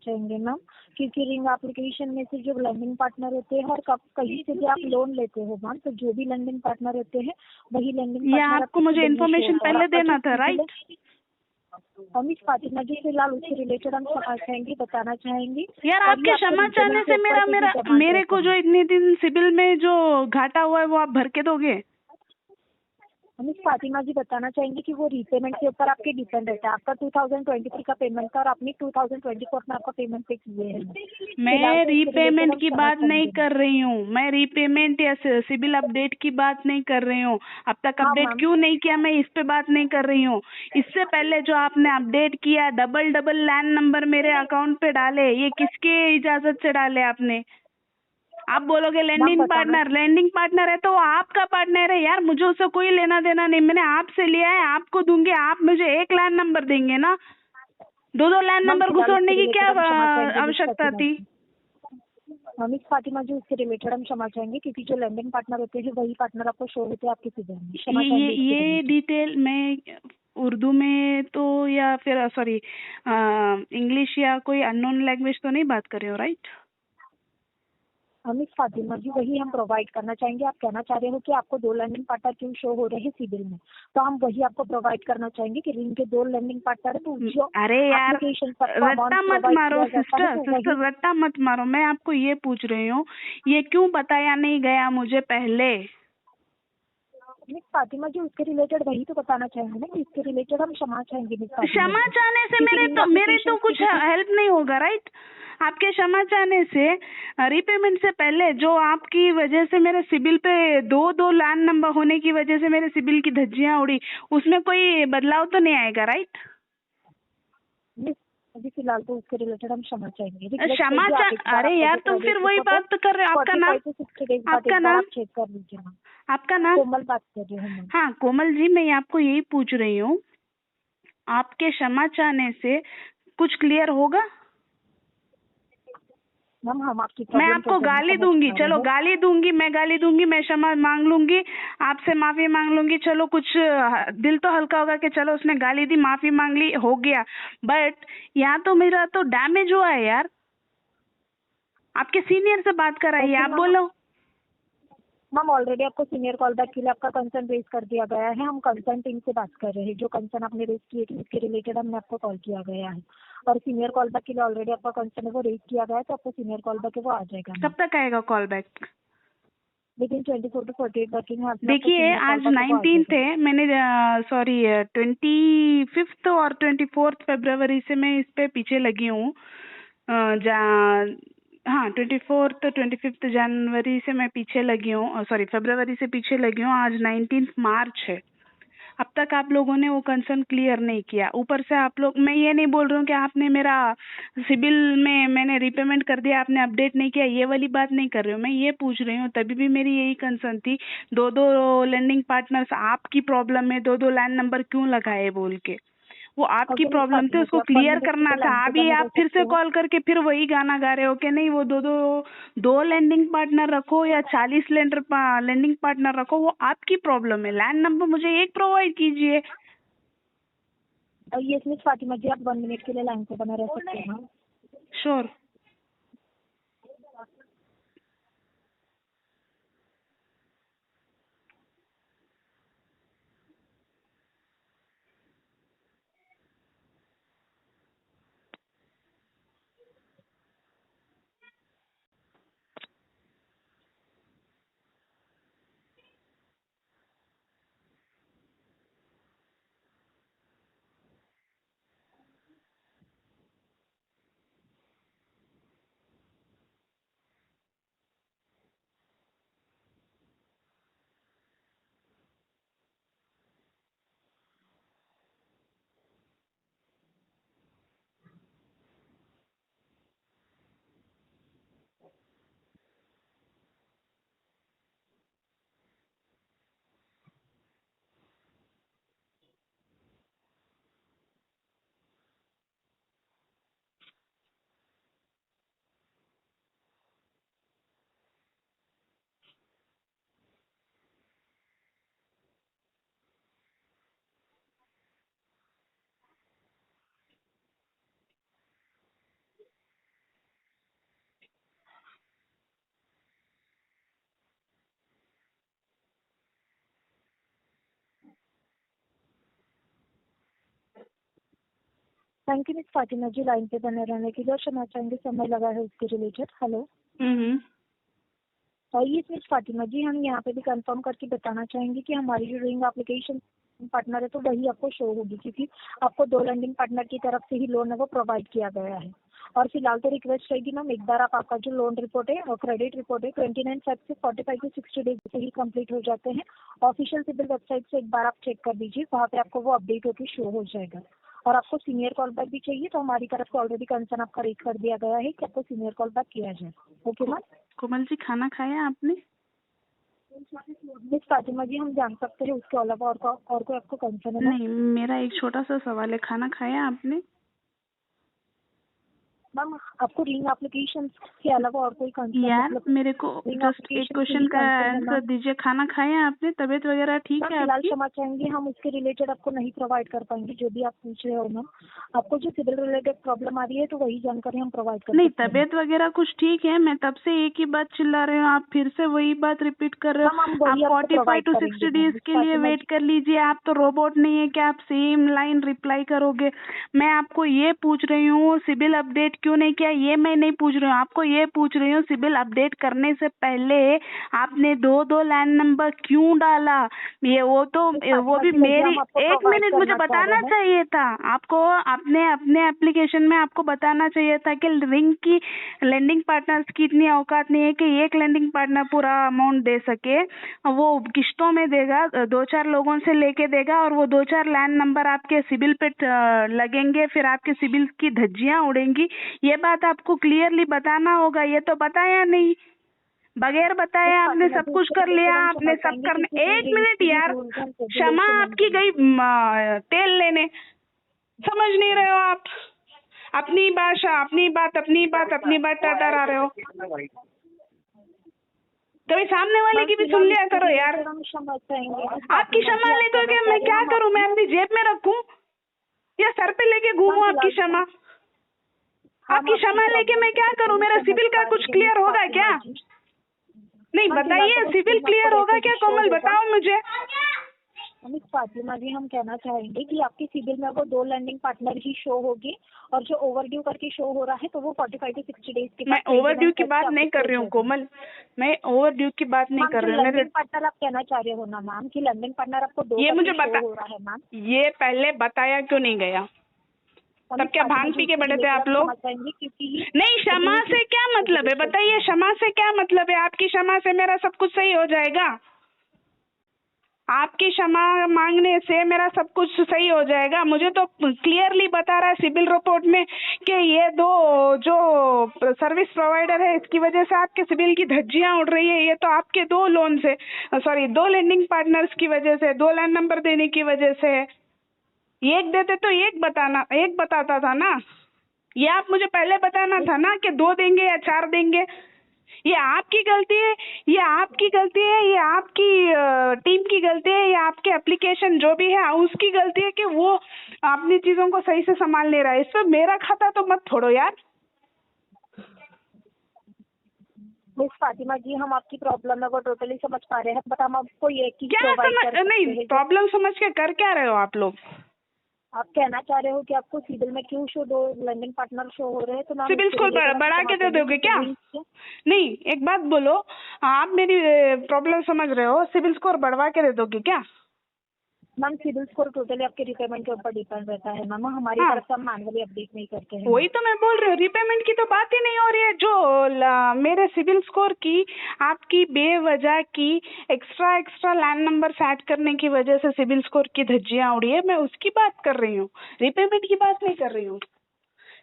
चाहेंगे मैम, क्योंकि ring application में से जो लैंडिंग पार्टनर होते हैं, और कहीं से भी आप लोन लेते हो मैम, तो जो भी लैंडिंग पार्टनर होते हैं वही लैंडिंग ये पार्टनर आपको मुझे इन्फॉर्मेशन पहले देना था, राइट? हम इस फातिमा जी फिलहाल उससे रिलेटेड हम क्षमा चाहेंगी, बताना चाहेंगी। यार आपके क्षमा चाहने से मेरे को जो इतने दिन सिबिल में जो घाटा हुआ है वो आप भर के दोगे? हम इस फातिमा जी बताना चाहेंगे कि वो रीपेमेंट के ऊपर आपके डिपेंड रहता है। आपका 2023 का पेमेंट था और आपने 2024 में आपका पेमेंट फिक्स हुए हैं। मैं रीपेमेंट की बात नहीं कर रही हूँ, मैं रीपेमेंट या सिबिल अपडेट की बात नहीं कर रही हूँ। अब तक अपडेट क्यों नहीं किया, मैं इस पे बात नहीं कर रही हूँ। इससे पहले जो आपने अपडेट किया, डबल लैंड नंबर मेरे अकाउंट पे डाले, ये किसके इजाजत से डाले आपने? आप बोलोगे लैंडिंग पार्टनर है तो वो आपका पार्टनर है यार, मुझे उससे कोई लेना देना नहीं। मैंने आपसे लिया है, आपको दूंगी। आप मुझे एक लैंड नंबर देंगे ना, दो लैंड नंबर घुसोड़ने की क्या आवश्यकता थी? हम इस फातिमा जी उससे रिलेटेड हम क्षमा चाहेंगे, क्योंकि जो लैंडिंग पार्टनर होते हैं वही पार्टनर आपको शो होते हैं आपके सिबिल में। क्षमा चाहेंगे ये डिटेल मैं उर्दू में तो या फिर सॉरी इंग्लिश या कोई अननोन लैंग्वेज तो नहीं बात कर रहे हो, राइट? हम इस फातिमा जी वही हम प्रोवाइड करना चाहेंगे। आप कहना चाह रहे हो कि आपको 2 लैंडिंग पार्टनर क्यों शो हो रहे हैं सिबिल में, तो हम वही आपको प्रोवाइड करना चाहेंगे कि रिंग के 2 लैंडिंग पार्टनर है, तो जो अरे यार रट्टा मत मारो सिस्टर, रट्टा मत मारो। मैं आपको ये पूछ रही हूँ, ये क्यों बताया नहीं गया मुझे पहले? फातिमा जी उसके रिलेटेड वही तो बताना चाहेंगे ना, इसके रिलेटेड हम क्षमा चाहेंगे। क्षमा चाहने से मेरे तो कुछ हेल्प नहीं होगा, राइट? आपके क्षमा चाहने से रीपेमेंट से पहले जो आपकी वजह से मेरे सिबिल पे दो लैंड नंबर होने की वजह से मेरे सिबिल की धज्जियां उड़ी, उसमें कोई बदलाव तो नहीं आएगा, राइट? अभी फिलहाल तो उसके रिलेटेड हम क्षमा चाहेंगे। क्षमा अरे यार तुम फिर वही बात तो कर रहे हो। आपका नाम? आपका नाम? चेक कर लीजिए। आपका नाम? कोमल बात कर रही हूँ। हाँ कोमल जी, मैं आपको यही पूछ रही हूँ, आपके क्षमा चाहने से कुछ क्लियर होगा? मैं आपको गाली दूंगी, चलो गाली दूंगी, मैं गाली दूंगी, मैं क्षमा मांग लूंगी, आपसे माफी मांग लूंगी। चलो कुछ दिल तो हल्का होगा कि चलो उसने गाली दी, माफी मांग ली, हो गया। बट यहाँ तो मेरा तो डैमेज हुआ है यार। आपके सीनियर से बात कराइए, आप बोलो। मैम ऑलरेडी आपको सीनियर कॉल बैक के लिए आपका कंसर्न रेज कर दिया गया है। हम कंसर्न टीम से बात कर रहे हैं। जो कंसर्न आपने रेज किए थे उसके रिलेटेड हमने आपको कॉल किया गया है, और सीनियर कॉल बैक के लिए ऑलरेडी आपका कंसर्न है वो रेज किया गया है, तो आपको सीनियर कॉल बैक है वो आ जाएगा। कब तक आएगा कॉल बैक? लेकिन 24 to 48 वर्किंग आवर्स। देखिए आज 19 है, मैंने सॉरी 25 और 24 फरवरी से मैं इस पे पीछे लगी हूँ। हाँ 24 तो 25 जनवरी से मैं पीछे लगी हूँ, सॉरी फरवरी से पीछे लगी हूँ। आज 19 मार्च है, अब तक आप लोगों ने वो कंसर्न क्लियर नहीं किया। ऊपर से आप लोग, मैं ये नहीं बोल रही हूँ कि आपने मेरा सिबिल में मैंने रीपेमेंट कर दिया, आपने अपडेट नहीं किया, ये वाली बात नहीं कर रही हूँ। मैं ये पूछ रही हूँ, तभी भी मेरी यही कंसर्न थी, दो लैंडिंग पार्टनर्स आपकी प्रॉब्लम है, दो लैंड नंबर क्यों लगाए बोल के, वो आपकी प्रॉब्लम थी, उसको क्लियर करना था। अभी आप फिर से कॉल करके फिर वही गाना गा रहे हो कि नहीं वो दो लैंडिंग पार्टनर रखो या 40 लैंडिंग पार्टनर रखो, वो आपकी प्रॉब्लम है। लैंड नंबर मुझे एक प्रोवाइड कीजिए। यस मिस फातिमा जी, आप 1 मिनट के लिए लाइन पे बना रह सकते हैं। Sure. Thank you miss Fatima ji line पे बने रहने के लिए और क्षमा चाहेंगे समय लगा है उसके रिलेटेड। हेलो। और ये मिस फातिमा जी हम यहाँ पे भी कंफर्म करके बताना चाहेंगे कि हमारी जो रिंग एप्लीकेशन पार्टनर है तो वही आपको शो होगी, क्योंकि आपको 2 लैंडिंग पार्टनर की तरफ से ही लोन है वो प्रोवाइड किया गया है। और फिलहाल तो रिक्वेस्ट रहेगी मैम, एक बार आप आपका जो लोन रिपोर्ट है और क्रेडिट रिपोर्ट है 29 फेब से 45 to 60 डेज से ही कंप्लीट हो जाते हैं। ऑफिशियल सिविल वेबसाइट से एक बार आप चेक कर दीजिए, वहाँ पे आपको वो अपडेट होकर शो हो जाएगा। और आपको सीनियर कॉल बैक भी चाहिए तो हमारी तरफ से ऑलरेडी कंसर्न आपका रेज कर दिया गया है कि आपको सीनियर कॉल बैक किया जाए। Okay ma'am. कोमल जी खाना खाया आपने? मिस फातिमा जी हम जान सकते हैं उसके अलावा और कोई आपको कंसर्न है? नहीं, मेरा एक छोटा सा सवाल है, खाना खाया आपने? मैम आपको रिंग एप्लीकेशन के अलावा और कोई कंसर्न? यार मेरे को जस्ट एक क्वेश्चन का आंसर दीजिए, खाना खाया आपने? तबीयत वगैरह ठीक है फिलहाल आपकी? क्षमा चाहेंगे हम उसके रिलेटेड आपको नहीं प्रोवाइड कर पाएंगे जो भी आप पूछ रहे हो मैम। आपको जो सिविल रिलेटेड प्रॉब्लम आ रही है तो वही जानकारी हम प्रोवाइड कर नहीं, सकते हैं। तबीयत वगैरह कुछ ठीक है, मैं तब से एक ही बात चिल्ला रहे हो, आप फिर से वही बात रिपीट कर रहे मैम हम हो। आप वही आपको 45 प्रोवाइड to करेंगे 60 डेज के लिए फातिमा वेट जी। कर लीजिए, आप तो रोबोट नहीं है कि आप सेम लाइन रिप्लाई करोगे। मैं आपको ये पूछ रही हूँ सिबिल अपडेट क्यों नहीं किया, ये मैं नहीं पूछ रही हूँ, आपको ये पूछ रही हूँ सिबिल अपडेट करने से पहले आपने 2 लैंड नंबर क्यों डाला? ये वो भी मेरी एक मिनट, मुझे बताना चाहिए था आपको, आपने अपने एप्लीकेशन में आपको बताना चाहिए था कि रिंग की लेंडिंग पार्टनर्स की इतनी औकात नहीं है कि एक लेंडिंग पार्टनर पूरा अमाउंट दे सके, वो किश्तों में देगा, 2-4 लोगों से लेके देगा और वो 2-4 लैंड नंबर आपके सिबिल पे लगेंगे, फिर आपके सिबिल की धज्जियां उड़ेंगी। ये बात आपको क्लियरली बताना होगा, ये तो बताया नहीं, बगैर बताए आपने सब कुछ कर लिया, आपने सब करने। एक मिनट यार, क्षमा आपकी गई तेल लेने, समझ नहीं रहे हो आप, अपनी भाषा अपनी बात टटा रहे हो। कभी सामने वाले की भी सुन लिया करो यार। आपकी क्षमा लेकर के मैं क्या करूं? मैं अपनी जेब में रखूं या सर पे लेके घूमूं आपकी क्षमा? आपकी क्षमा लेके मैं क्या करूं? मेरा सिविल का कुछ क्लियर होगा क्या? नहीं बताइए, सिविल क्लियर होगा क्या कोमल, बताओ मुझे। मिस फातिमा जी हम कहना चाहेंगे कि आपकी सिविल में वो 2 लैंडिंग पार्टनर ही शो होगी और जो ओवरड्यू करके शो हो रहा है तो वो 45 to 60 डेज के बाद। मैं ओवरड्यू की बात नहीं कर रही हूँ कोमल, मैं ओवरड्यू की बात नहीं कर रही हूँ। लैंडिंग पार्टनर आप कहना चाह रहे हो ना मैम कि लैंडिंग पार्टनर आपको 2 ये मुझे बता हो रहा है मैम, ये पहले बताया क्यों नहीं गया? तब क्या भांग पी के बैठे थे आप लोग? नहीं, क्षमा से क्या मतलब है बताइए, क्षमा से क्या मतलब है? आपकी क्षमा से मेरा सब कुछ सही हो जाएगा? आपकी क्षमा मांगने से मेरा सब कुछ सही हो जाएगा? मुझे तो क्लियरली बता रहा है सिविल रिपोर्ट में कि ये 2 जो सर्विस प्रोवाइडर है इसकी वजह से आपके सिविल की धज्जियां उड़ रही है। ये तो आपके 2 लोन से, सॉरी 2 लेंडिंग पार्टनर्स की वजह से, 2 लैंड नंबर देने की वजह से। एक देते तो एक बताता था ना, ये आप मुझे पहले बताना था ना कि 2 देंगे या 4 देंगे। ये आपकी गलती है, ये आपकी गलती है, ये आपकी टीम की गलती है, ये आपके एप्लीकेशन जो भी है उसकी गलती है कि वो अपनी चीजों को सही से संभाल नहीं रहा है। इसमें मेरा खाता तो मत फोड़ो यार। मिस फातिमा जी हम आपकी प्रॉब्लम है वो टोटली समझ पा रहे हैं, बट हम आपको ये की क्या नहीं, प्रॉब्लम समझ के कर क्या रहे हो आप लोग? आप कहना चाह रहे हो कि आपको सिविल में क्यों शो 2 लैंडिंग पार्टनर शो हो रहे हैं, तो सिविल स्कोर बढ़ा के दे दोगे क्या? नहीं, एक बात बोलो, आप मेरी प्रॉब्लम समझ रहे हो, सिविल स्कोर बढ़वा के दे दोगे क्या? मैम सिविल स्कोर टोटली आपके रिपेमेंट के ऊपर डिपेंड रहता है मैम, हमारी तरफ से हम मैनुअली अपडेट नहीं करते हैं। वही तो मैं बोल रही हूँ, रिपेमेंट की तो बात ही नहीं हो रही है। जो मेरे सिविल स्कोर की आपकी बेवजह की एक्स्ट्रा लैंड नंबर ऐड करने की वजह से सिविल स्कोर की धज्जियां उड़ी है, मैं उसकी बात कर रही हूँ, रिपेमेंट की बात नहीं कर रही हूँ।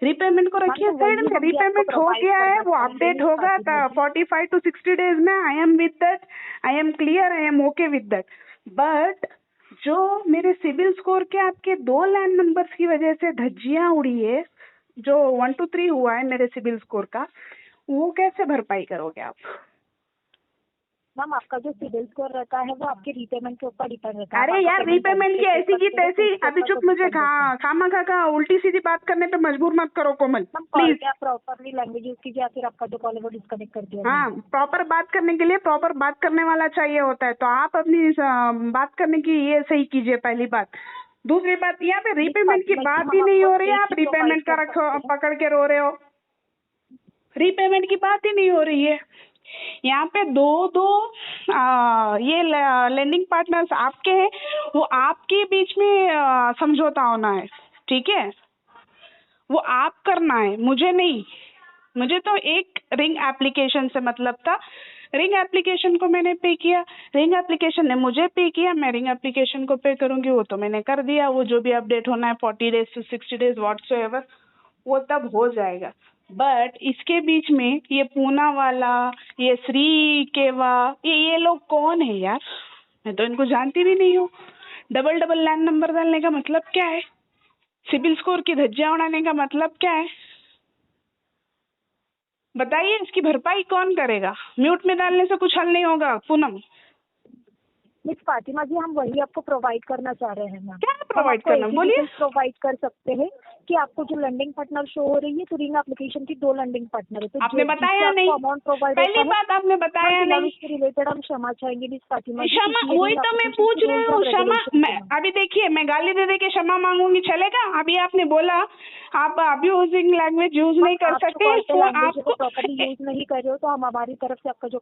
रिपेमेंट को रखिए साइड में, रिपेमेंट हो गया है, वो अपडेट होगा 45 to 60 डेज में। I am with that, I am clear, I am okay with that. But जो मेरे सिविल स्कोर के आपके 2 लैंड नंबर्स की वजह से धज्जियां उड़ी है, जो 1 to 3 हुआ है मेरे सिविल स्कोर का, वो कैसे भरपाई करोगे आप? मैम आपका जो सिविल स्कोर रहता है वो आपके रीपेमेंट के ऊपर डिपेंड रहता है। अरे यार, रीपेमेंट की ऐसी की तैसी, अभी चुप, मुझे खामा खा उल्टी सीधी बात करने पे मजबूर मत करो कोमल प्लीज। प्रॉपरली लैंग्वेज यूज कीजिए, फिर आपका जो कॉल है वो डिस्कनेक्ट कर दिया। हाँ, प्रॉपर बात करने के लिए प्रॉपर बात करने वाला चाहिए होता है, तो आप अपनी बात करने की ये सही कीजिए पहली बात। दूसरी बात, यहाँ पे रीपेमेंट की बात ही नहीं हो रही है, आप रीपेमेंट का रखो पकड़ के रो रहे हो। रीपेमेंट की बात ही नहीं हो रही है। यहाँ पे ये लेंडिंग पार्टनर्स आपके हैं, वो आपके बीच में समझौता होना है, ठीक है, वो आप करना है, मुझे नहीं। मुझे तो एक रिंग एप्लीकेशन से मतलब था, रिंग एप्लीकेशन को मैंने पे किया, रिंग एप्लीकेशन ने मुझे पे किया, मैं रिंग एप्लीकेशन को पे करूंगी, वो तो मैंने कर दिया। वो जो भी अपडेट होना है 40 डेज to 60 डेज व्हाटसोएवर, वो तब हो जाएगा। बट इसके बीच में ये पूना वाला, ये श्री केवा, ये लोग कौन है यार? मैं तो इनको जानती भी नहीं हूँ। डबल डबल लैंड नंबर डालने का मतलब क्या है? सिबिल स्कोर की धज्जियां उड़ाने का मतलब क्या है? बताइए, इसकी भरपाई कौन करेगा? म्यूट में डालने से कुछ हल नहीं होगा पूनम। मिस फातिमा जी, हम वही आपको प्रोवाइड करना चाह रहे हैं मैम। क्या प्रोवाइड करना, बोलिए। प्रोवाइड कर सकते हैं कि आपको जो लैंडिंग पार्टनर शो हो रही है, तो रिंग एप्लीकेशन की 2 लैंडिंग पार्टनर है, तो आपने बताया नहीं, अमाउंट प्रोवाइड पहली बात आपने बताया नहीं। इसके रिलेटेड हम क्षमा चाहेंगे मिस फातिमा जी। क्षमा, वही तो मैं पूछ रही हूँ। क्षमा, अभी देखिए, मैं गाली दे के क्षमा मांगूंगी, चलेगा? अभी आपने बोला आप अब्यूजिंग लैंग्वेज यूज नहीं कर सकते, आपको प्रॉपर्ली यूज नहीं कर रहे हो, तो हम हमारी तरफ से आपका जो